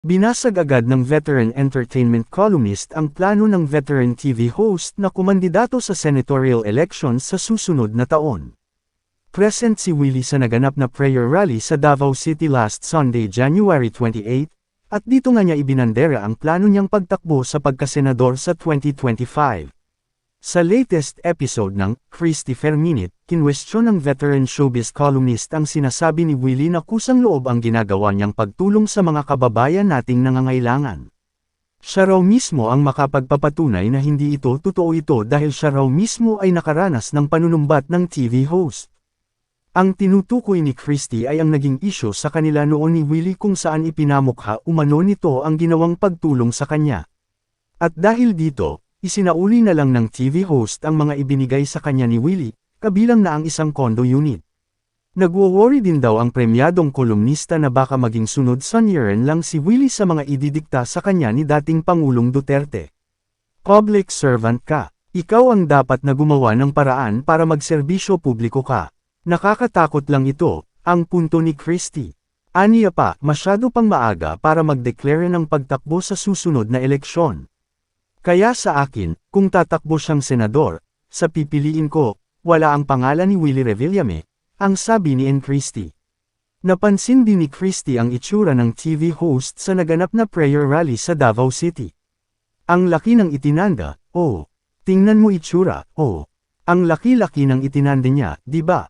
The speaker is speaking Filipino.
Binasag agad ng veteran entertainment columnist ang plano ng veteran TV host na kumandidato sa senatorial elections sa susunod na taon. Present si Willie sa naganap na prayer rally sa Davao City last Sunday, January 28, at dito nga niya ibinandera ang plano niyang pagtakbo sa pagkasenador sa 2025. Sa latest episode ng Christopher Minute, kinwestiyon ng veteran showbiz columnist ang sinasabi ni Willie na kusang loob ang ginagawa niyang pagtulong sa mga kababayan nating nangangailangan. Siya raw mismo ang makapagpapatunay na hindi ito totoo ito dahil siya raw mismo ay nakaranas ng panunumbat ng TV host. Ang tinutukoy ni Christy ay ang naging isyu sa kanila noon ni Willie kung saan ipinamukha umano nito ang ginawang pagtulong sa kanya. At dahil dito, isinauli na lang ng TV host ang mga ibinigay sa kanya ni Willie, kabilang na ang isang condo unit. Nagwo-worry din daw ang premyadong kolumnista na baka maging sunod sanyeran lang si Willie sa mga ididikta sa kanya ni dating Pangulong Duterte. Public servant ka. Ikaw ang dapat na gumawa ng paraan para magserbisyo publiko ka. Nakakatakot lang ito, ang punto ni Christy. Aniya pa, masyado pang maaga para mag-declare ng pagtakbo sa susunod na eleksyon. Kaya sa akin, kung tatakbo siyang senador, sa pipiliin ko, wala ang pangalan ni Willie Revillame, ang sabi ni Christy. Napansin din ni Christy ang itsura ng TV host sa naganap na prayer rally sa Davao City. Ang laki ng itinanda, oh. Tingnan mo itsura, oh. Ang laki-laki ng itinanda niya, di ba?